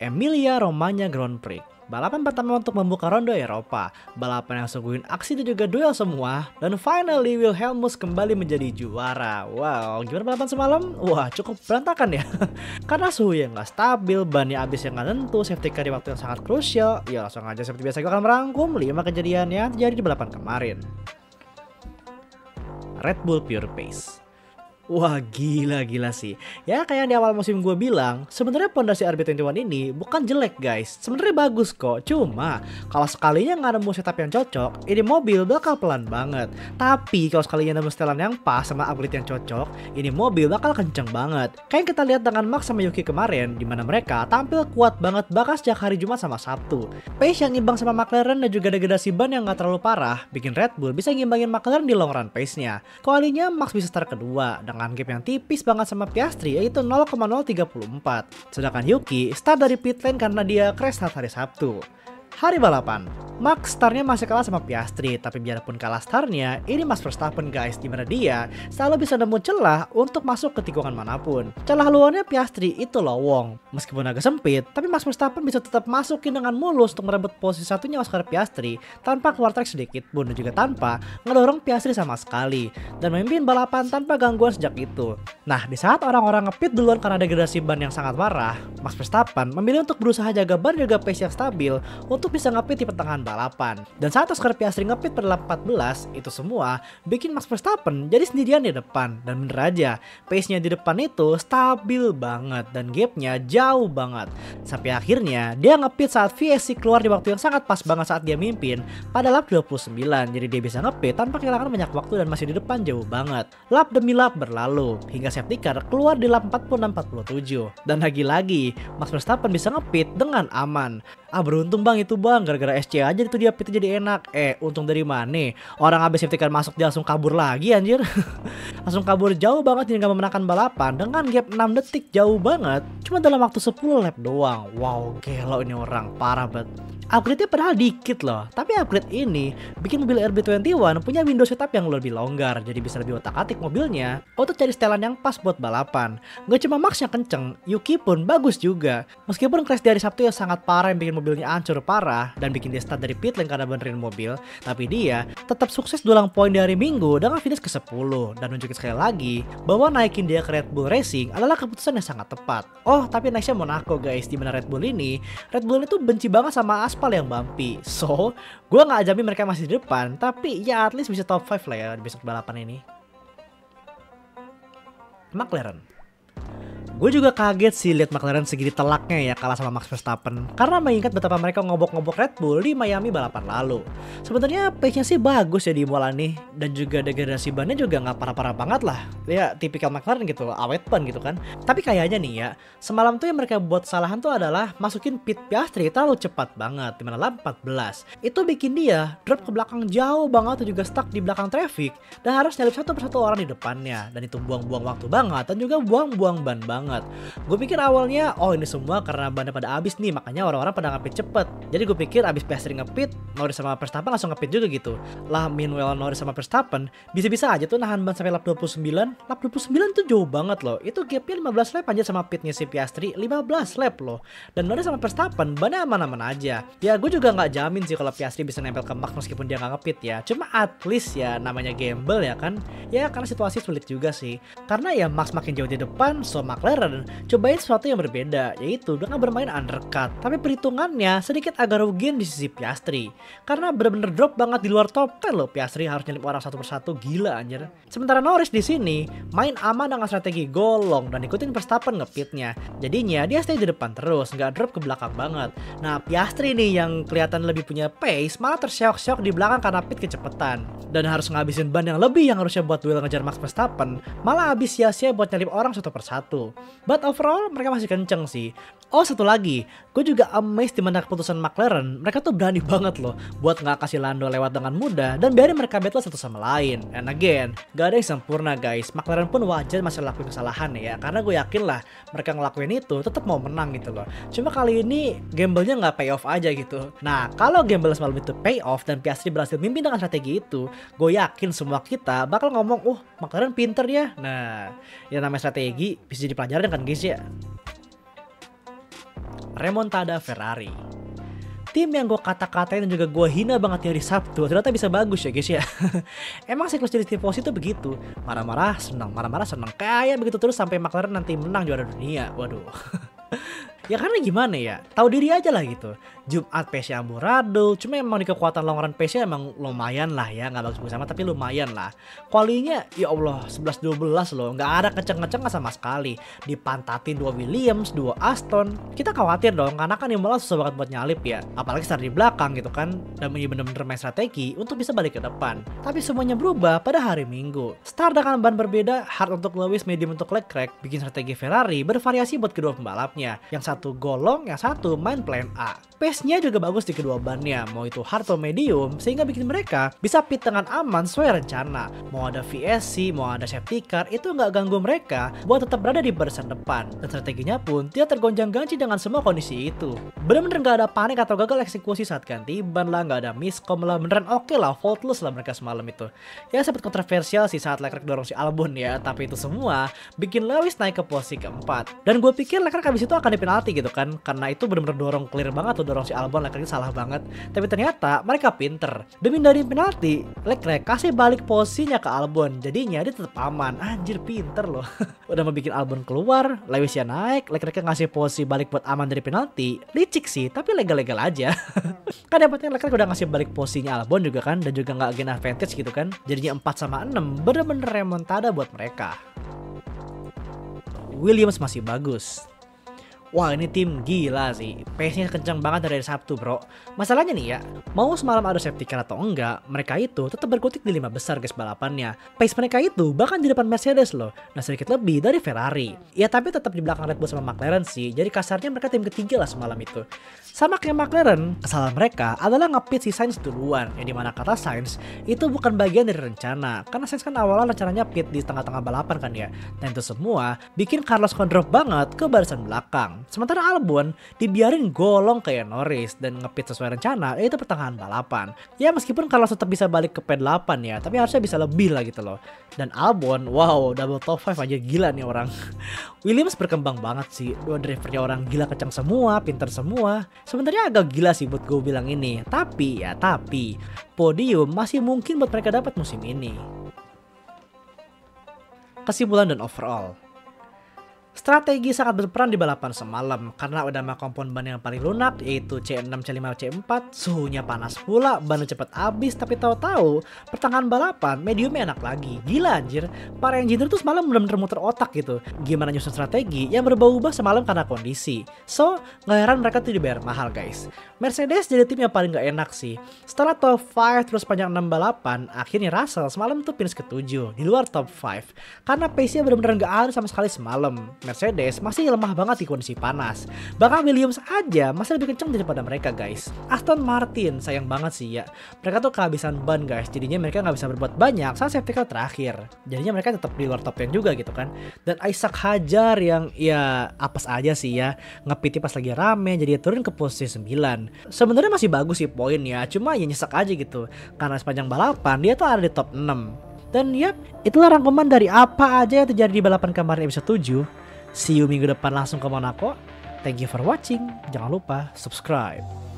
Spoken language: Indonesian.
Emilia-Romagna Grand Prix. Balapan pertama untuk membuka ronde Eropa, balapan yang suguhin aksi dan juga duel semua, dan finally Wilhelmus kembali menjadi juara. Wow, gimana balapan semalam? Wah, cukup berantakan ya. Karena suhu yang nggak stabil, bannya habis yang nggak tentu, safety car di waktu yang sangat krusial. Ya langsung aja seperti biasa gue akan merangkum 5 kejadian yang terjadi di balapan kemarin. Red Bull Pure Pace. Wah, gila sih. Ya kayak di awal musim gue bilang, sebenarnya pondasi RB21 ini bukan jelek guys. Sebenarnya bagus kok. Cuma kalau sekalinya nggak nemu setup yang cocok, ini mobil bakal pelan banget. Tapi kalau sekalinya nemu setelan yang pas sama upgrade yang cocok, ini mobil bakal kenceng banget. Kayak yang kita lihat dengan Max sama Yuki kemarin, dimana mereka tampil kuat banget bahkan sejak hari Jumat sama Sabtu. Pace yang imbang sama McLaren dan juga degradasi ban yang nggak terlalu parah, bikin Red Bull bisa ngimbangin McLaren di long run pace-nya. Kalinya Max bisa start kedua dengan gap yang tipis banget sama Piastri yaitu 0,034. Sedangkan Yuki start dari pit lane karena dia crash start hari Sabtu. Hari balapan, Max startnya masih kalah sama Piastri, tapi biarpun kalah startnya, ini Max Verstappen guys, dimana dia selalu bisa nemu celah untuk masuk ke tikungan manapun. Celah luarnya Piastri itu lowong, meskipun agak sempit, tapi Max Verstappen bisa tetap masukin dengan mulus untuk merebut posisi satunya Oscar Piastri tanpa keluar track sedikit pun dan juga tanpa ngedorong Piastri sama sekali, dan memimpin balapan tanpa gangguan sejak itu. Nah, di saat orang-orang ngepit duluan karena degradasi ban yang sangat parah, Max Verstappen memilih untuk berusaha jaga ban dan juga pace yang stabil untuk bisa ngepit di pertengahan balapan. Dan saat Oscar Piastri ngepit pada lap 14, itu semua bikin Max Verstappen jadi sendirian di depan. Dan bener aja, pace-nya di depan itu stabil banget dan gap-nya jauh banget. Sampai akhirnya dia ngepit saat VSC keluar di waktu yang sangat pas banget saat dia mimpin pada lap 29. Jadi dia bisa ngepit tanpa kehilangan banyak waktu dan masih di depan jauh banget. Lap demi lap berlalu hingga safety car keluar di lap 46-47. Dan lagi-lagi Max Verstappen bisa ngepit dengan aman. Beruntung bang itu bang, gara-gara SC aja itu dia pitnya jadi enak. Untung dari mana? Orang habis safety car masuk dia langsung kabur lagi anjir. Langsung kabur jauh banget hingga memenangkan balapan dengan gap 6 detik jauh banget. Cuma dalam waktu 10 lap doang. Wow, gelo ini orang, parah banget. Upgrade-nya padahal dikit loh, tapi upgrade ini bikin mobil RB21 punya window setup yang lebih longgar, jadi bisa lebih otak-atik mobilnya untuk cari setelan yang pas buat balapan. Gak cuma Max yang kenceng, Yuki pun bagus juga. Meskipun crash di hari Sabtu yang sangat parah yang bikin mobilnya hancur parah dan bikin dia start dari pit lane karena benerin mobil, tapi dia tetap sukses dulang poin di hari Minggu dengan finish ke-10 dan nunjukin sekali lagi bahwa naikin dia ke Red Bull Racing adalah keputusan yang sangat tepat. Oh, tapi nextnya Monaco guys, dimana Red Bull ini tuh benci banget sama aspal yang bumpy. So, gue gak jamin mereka masih di depan, tapi ya at least bisa top 5 lah ya di besok balapan ini. McLaren. Gue juga kaget sih lihat McLaren segini telaknya ya kalah sama Max Verstappen, karena mengingat betapa mereka ngobok-ngobok Red Bull di Miami balapan lalu. Sebenarnya pace-nya sih bagus ya di Imola nih, dan juga degradasi bannya juga nggak parah-parah banget lah. Ya tipikal McLaren gitu, awet ban gitu kan. Tapi kayaknya nih ya, semalam tuh yang mereka buat kesalahan tuh adalah masukin pit Piastri terlalu cepat banget, dimana lap 14. Itu bikin dia drop ke belakang jauh banget, juga stuck di belakang traffic, dan harus nyalip satu persatu orang di depannya. Dan itu buang-buang waktu banget, dan juga buang-buang ban banget. Gue pikir awalnya, oh ini semua karena bannya pada habis nih, makanya orang-orang pada ngepit cepet. Jadi gue pikir abis Piastri ngepit, Norris sama Verstappen langsung ngepit juga gitu. Lah meanwhile Norris sama Verstappen bisa-bisa aja tuh nahan ban sampai lap 29. Lap 29 tuh jauh banget loh. Itu gapnya 15 lap aja sama pitnya si Piastri, 15 lap loh. Dan Norris sama Verstappen bannya aman-aman aja. Ya gue juga nggak jamin sih kalau Piastri bisa nempel ke Max meskipun dia nggak ngepit ya. Cuma at least ya namanya gamble ya kan. Ya karena situasi sulit juga sih. Karena ya Max makin jauh di depan, so McLaren cobain sesuatu yang berbeda, yaitu dengan bermain undercut. Tapi perhitungannya sedikit agak rugiin di sisi Piastri, karena bener-bener drop banget di luar top 10 loh. Piastri harus nyelip orang satu persatu, gila anjir. Sementara Norris di sini main aman dengan strategi golong dan ikutin Verstappen ngepitnya. Jadinya dia stay di depan terus, nggak drop ke belakang banget. Nah Piastri nih yang kelihatan lebih punya pace malah tersyok-syok di belakang karena pit kecepatan dan harus ngabisin ban yang lebih yang harusnya buat duel ngejar Max Verstappen, malah habis sia-sia buat nyelip orang satu persatu. But overall mereka masih kenceng sih. Oh satu lagi, gue juga amazed dimana keputusan McLaren, mereka tuh berani banget loh buat nggak kasih Lando lewat dengan mudah dan biarin mereka battle satu sama lain. And again, gak ada yang sempurna guys. McLaren pun wajar masih lakuin kesalahan ya, karena gue yakin lah mereka ngelakuin itu tetap mau menang gitu loh. Cuma kali ini gamble-nya nggak pay off aja gitu. Nah kalau gamble semalam itu pay off dan Piastri berhasil mimpin dengan strategi itu, gue yakin semua kita bakal ngomong, McLaren pinter ya. Nah, yang namanya strategi bisa jadi pelajaran kan guys ya. remontada Ferrari. Tim yang gue kata-katain dan juga gue hina banget di hari Sabtu ternyata bisa bagus ya guys ya. Emang siklus jadi tifosi itu begitu, marah-marah senang, marah-marah senang, kayak begitu terus sampai McLaren nanti menang juara dunia. Waduh. Ya karena gimana ya, tahu diri aja lah gitu. Jumat pace-nya amburadul, cuma emang di kekuatan longgaran pace-nya emang lumayan lah ya, nggak bagus sama tapi lumayan lah. Qualinya ya Allah 11-12 loh, nggak ada kenceng-kenceng sama sekali. Dipantatin 2 Williams, 2 Aston, kita khawatir dong karena kan yang malah susah banget buat nyalip ya. Apalagi start di belakang gitu kan, dan bener-bener main strategi untuk bisa balik ke depan. Tapi semuanya berubah pada hari Minggu. Start dengan ban berbeda, hard untuk Lewis, medium untuk Leclerc, bikin strategi Ferrari bervariasi buat kedua pembalapnya. Yang satu golong, yang satu main plan A. Pace-nya juga bagus di kedua bannya, mau itu hard atau medium, sehingga bikin mereka bisa pit dengan aman sesuai rencana. Mau ada VSC, mau ada safety car, itu nggak ganggu mereka buat tetap berada di barisan depan. Dan strateginya pun tidak tergonjang-ganjing dengan semua kondisi itu. Bener-bener nggak ada panik atau gagal eksekusi saat ganti ban lah, nggak ada miscom lah, beneran oke lah, faultless lah mereka semalam itu. Ya sempat kontroversial sih saat Leclerc dorong si Albon ya, tapi itu semua bikin Lewis naik ke posisi keempat. Dan gue pikir Leclerc habis itu akan dipenalti gitu kan, karena itu bener-bener dorong clear banget tuh, dorong si Albon. Leclerc salah banget, tapi ternyata mereka pinter. Demi dari penalti, Leclerc kasih balik posisinya ke Albon, jadinya dia tetap aman. Anjir pinter loh. Udah mau bikin Albon keluar, Lewis ya naik, Leclerc ngasih posisi balik buat aman dari penalti. Licik sih, tapi legal-legal aja. Kan dapetnya Leclerc udah ngasih balik posisinya Albon juga kan, dan juga nggak gain advantage gitu kan. Jadinya 4-6, bener-bener remontada buat mereka. Williams masih bagus. Wah ini tim gila sih, pace-nya kencang banget dari Sabtu bro. Masalahnya nih ya, mau semalam ada safety car atau enggak, mereka itu tetap berkutik di 5 besar guys balapannya. Pace mereka itu bahkan di depan Mercedes loh, nah sedikit lebih dari Ferrari. Ya tapi tetap di belakang Red Bull sama McLaren sih, jadi kasarnya mereka tim ketiga lah semalam itu. Sama kayak McLaren, kesalahan mereka adalah ngepit si Sainz duluan, yang dimana kata Sainz itu bukan bagian dari rencana. Karena Sainz kan awalnya rencananya pit di tengah-tengah balapan kan ya, dan itu semua bikin Carlos ngedrop banget ke barisan belakang. Sementara Albon dibiarin golong kayak Norris dan ngepit sesuai rencana, yaitu pertengahan balapan. Ya meskipun Carlos tetap bisa balik ke P8 ya, tapi harusnya bisa lebih lah gitu loh. Dan Albon, wow double top 5 aja, gila nih orang. Williams berkembang banget sih, dua drivernya orang gila, kencang semua, pinter semua. Sebenarnya agak gila sih buat gue bilang ini, tapi podium masih mungkin buat mereka dapat musim ini. Kesimpulan dan overall, strategi sangat berperan di balapan semalam karena udah sama kompon ban yang paling lunak yaitu C6, C5, C4, suhunya panas pula, bannya cepet habis, tapi tahu-tahu pertengahan balapan mediumnya enak lagi. Gila anjir, para engineer tuh semalam bener-bener muter otak gitu, gimana nyusun strategi yang berubah-ubah semalam karena kondisi. So, gak heran mereka tuh dibayar mahal guys. Mercedes jadi tim yang paling gak enak sih. Setelah top 5 terus panjang 6 balapan, akhirnya Russell semalam tuh finish ke-7 di luar top 5 karena pace-nya bener-bener gak ada sama sekali semalam. Mercedes masih lemah banget di kondisi panas. Bahkan Williams aja masih lebih kencang daripada mereka guys. Aston Martin sayang banget sih ya, mereka tuh kehabisan ban guys, jadinya mereka nggak bisa berbuat banyak saat safety car terakhir. Jadinya mereka tetap di luar top 10 juga gitu kan. Dan Isaac Hadjar yang ya apes aja sih ya, ngepitnya pas lagi rame jadi turun ke posisi 9. Sebenarnya masih bagus sih poinnya, cuma ya nyesek aja gitu karena sepanjang balapan dia tuh ada di top 6. Dan yap, itulah rangkuman dari apa aja yang terjadi di balapan kemarin episode 7. See you minggu depan langsung ke Monaco. Thank you for watching. Jangan lupa subscribe.